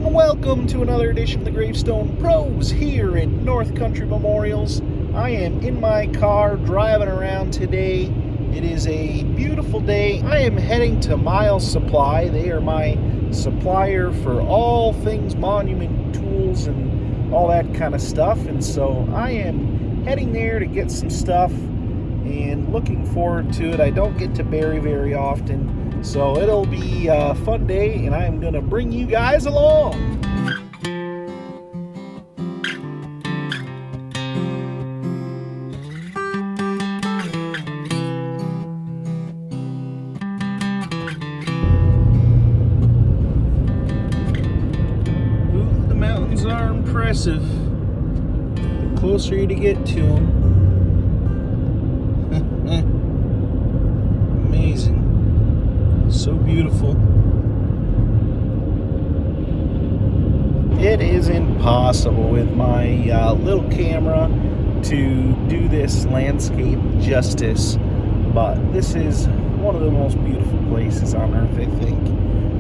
Welcome to another edition of the Gravestone Pros here at North Country Memorials. I am in my car driving around today. It is a beautiful day. I am heading to Miles Supply. They are my supplier for all things monument tools and all that kind of stuff. And so I am heading there to get some stuff and looking forward to it. I don't get to Barrie very often, so it'll be a fun day, and I'm going to bring you guys along. Ooh, the mountains are impressive. The closer you get to them. Amazing. So beautiful. It is impossible with my little camera to do this landscape justice, but this is one of the most beautiful places on earth, I think.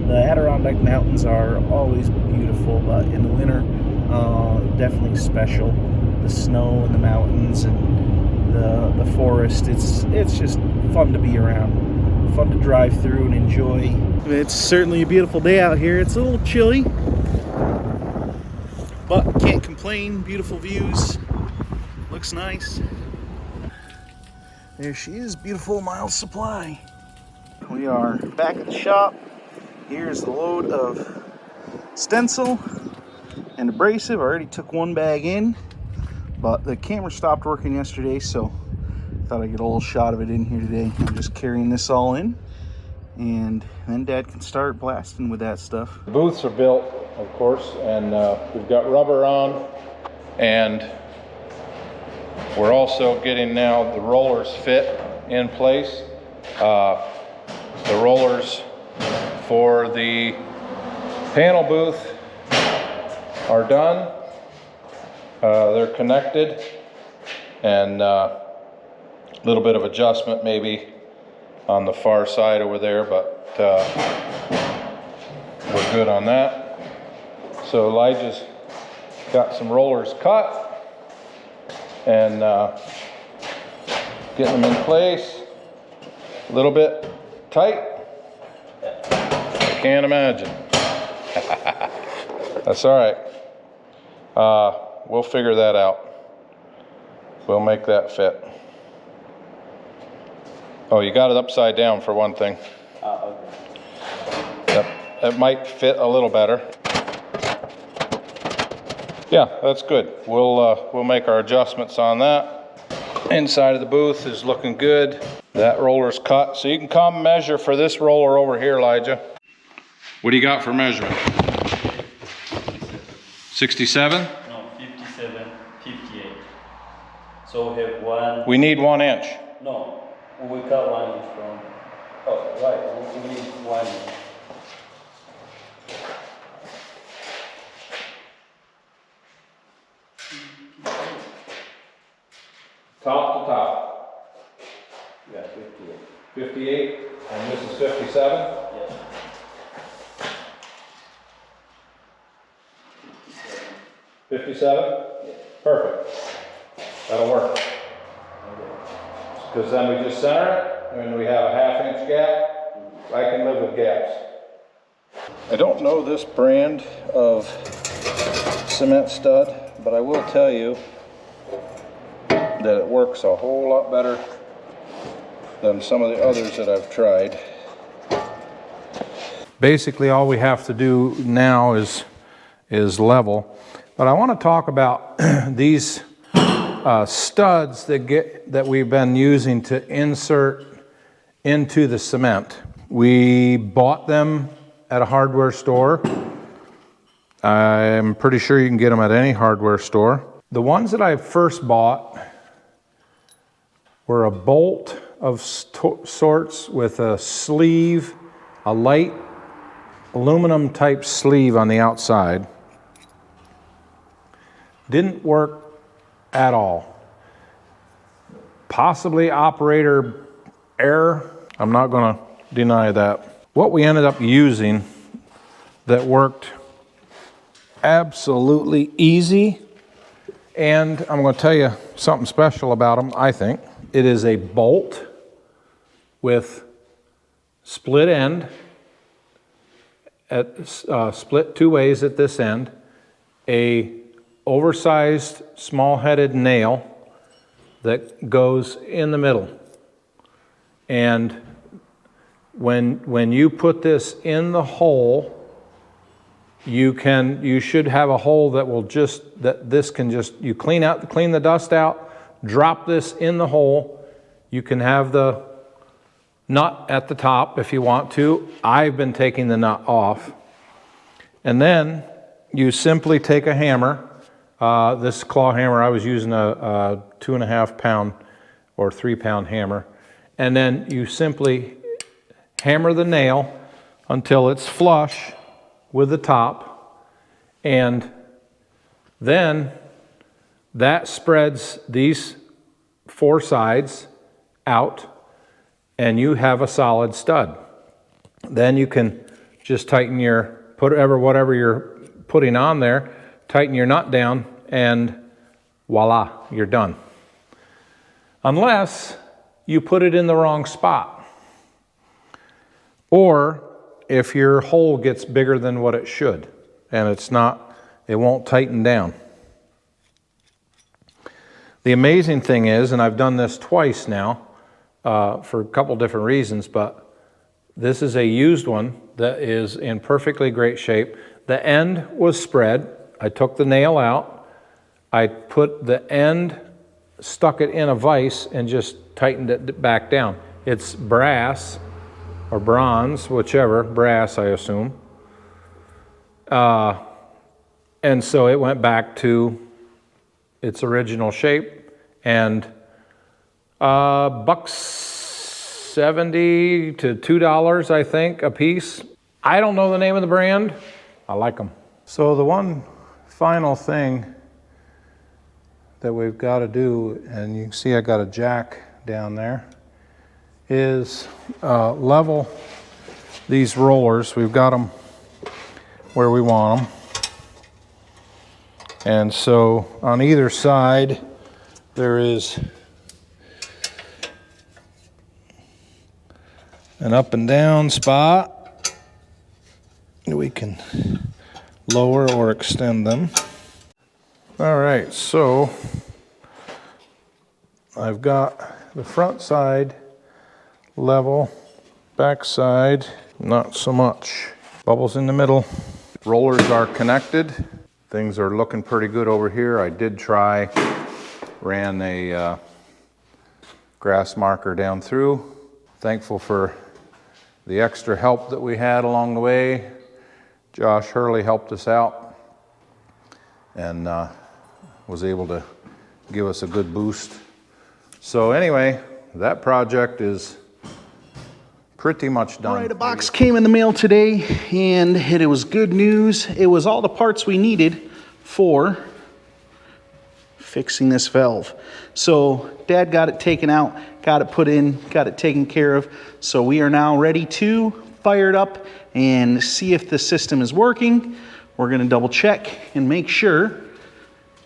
The Adirondack Mountains are always beautiful, but in the winter, definitely special. The snow and the mountains and the forest, it's just fun to be around, fun to drive through and enjoy. It's certainly a beautiful day out here. It's a little chilly, but can't complain. Beautiful views, looks nice. There she is, beautiful Miles Supply. We are back at the shop. Here's the load of stencil and abrasive. I already took one bag in, but the camera stopped working yesterday, so I thought I'd get a little shot of it in here today. I'm just carrying this all in, and then Dad can start blasting with that stuff. The booths are built, of course, and we've got rubber on, and we're also getting now the rollers fit in place. The rollers for the panel booth are done. They're connected, and a little bit of adjustment maybe on the far side over there, but we're good on that. So Elijah's got some rollers cut and getting them in place. A little bit tight, I can't imagine. That's all right. We'll figure that out. We'll make that fit. Oh, you got it upside down for one thing. Okay. That might fit a little better. Yeah, that's good. We'll make our adjustments on that. Inside of the booth is looking good. That roller's cut. So you can come measure for this roller over here, Elijah. What do you got for measurement? 67? No, 57, 58. So we have one. We need 1 inch. No, we cut 1 inch from. Oh, right. We need 1 inch. Top to top. Yeah, 58. 58, and this is 57? Yes. 57? Yes. Perfect. That'll work. Okay. Because then we just center it, and we have a 1/2 inch gap. I can live with gaps. I don't know this brand of cement stud, but I will tell you that it works a whole lot better than some of the others that I've tried. Basically, all we have to do now is level. But I want to talk about these studs that we've been using to insert into the cement. We bought them at a hardware store. I'm pretty sure you can get them at any hardware store. The ones that I first bought were a bolt of sorts with a sleeve, a light aluminum type sleeve on the outside. Didn't work at all. Possibly operator error. I'm not going to deny that. What we ended up using that worked absolutely easy. And I'm going to tell you something special about them, I think. It is a bolt with split end, split two ways at this end, a oversized small-headed nail that goes in the middle. And when you put this in the hole, you should have a hole that will you clean the dust out, drop this in the hole. You can have the nut at the top if you want to. I've been taking the nut off. And then you simply take a hammer. This claw hammer, I was using a 2.5 pound or 3 pound hammer. And then you simply hammer the nail until it's flush with the top. And then that spreads these 4 sides out, and you have a solid stud. Then you can just tighten whatever you're putting on there, tighten your nut down, and voila, you're done. Unless you put it in the wrong spot, or if your hole gets bigger than what it should, and it won't tighten down. The amazing thing is, and I've done this twice now, for a couple different reasons, but this is a used one that is in perfectly great shape. The end was spread. I took the nail out. I put the end, stuck it in a vise, and just tightened it back down. It's brass or bronze, whichever, brass I assume. And so it went back to its original shape, and $1.70 to $2, I think, a piece. I don't know the name of the brand. I like them. So the one final thing that we've got to do, and you can see I got a jack down there, is level these rollers. We've got them where we want them. And so on either side, there is an up and down spot. We can lower or extend them. All right, so I've got the front side level, back side not so much. Bubbles in the middle. Rollers are connected. Things are looking pretty good over here. I did ran a grass marker down through. Thankful for the extra help that we had along the way. Josh Hurley helped us out and was able to give us a good boost. So anyway, that project is pretty much done. All right, a box came in the mail today, and it was good news. It was all the parts we needed for fixing this valve. So Dad got it taken out, got it put in, got it taken care of. So we are now ready to fire it up and see if the system is working. We're gonna double check and make sure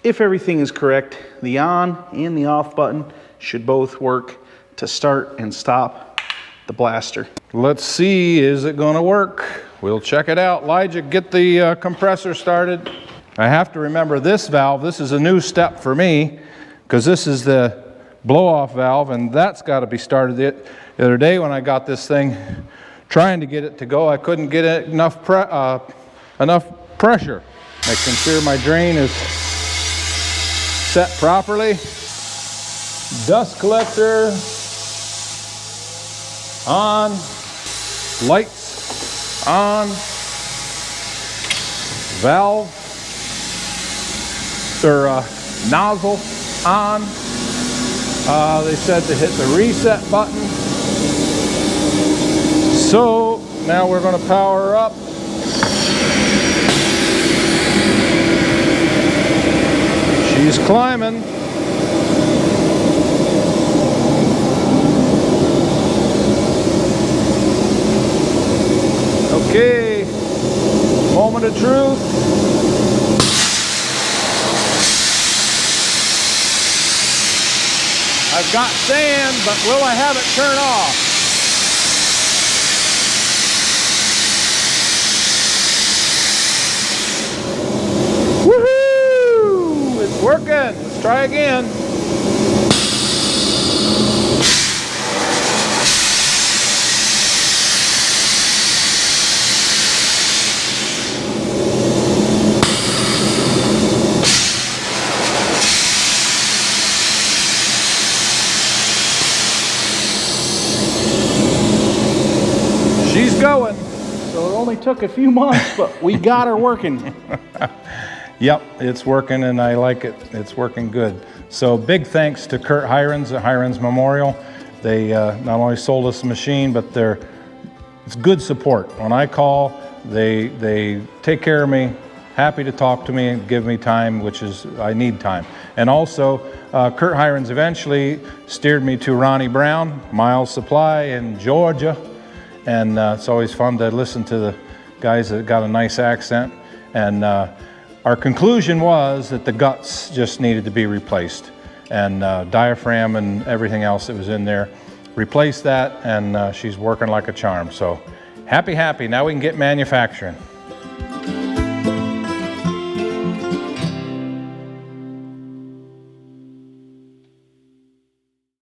if everything is correct. The on and the off button should both work to start and stop the blaster. Let's see, is it gonna work? We'll check it out. Elijah, get the compressor started. I have to remember this valve. This is a new step for me because this is the blow-off valve, and that's got to be started. The other day when I got this thing, trying to get it to go, I couldn't get it enough pressure. Making sure my drain is set properly. Dust collector on, lights on, valve or nozzle on. They said to hit the reset button. So now we're going to power up. She's climbing. Okay, moment of truth. I've got sand, but will I have it turn off? Woohoo! It's working. Let's try again. She's going. So it only took a few months, but we got her working. Yep, it's working and I like it. It's working good. So big thanks to Kurt Hirons at Hirons Memorial. They not only sold us the machine, but it's good support. When I call, they take care of me, happy to talk to me and give me time, which is, I need time. And also, Kurt Hirons eventually steered me to Ronnie Brown, Miles Supply in Georgia. And it's always fun to listen to the guys that got a nice accent. And our conclusion was that the guts just needed to be replaced. And diaphragm and everything else that was in there. Replaced that, and she's working like a charm. So happy, now we can get manufacturing.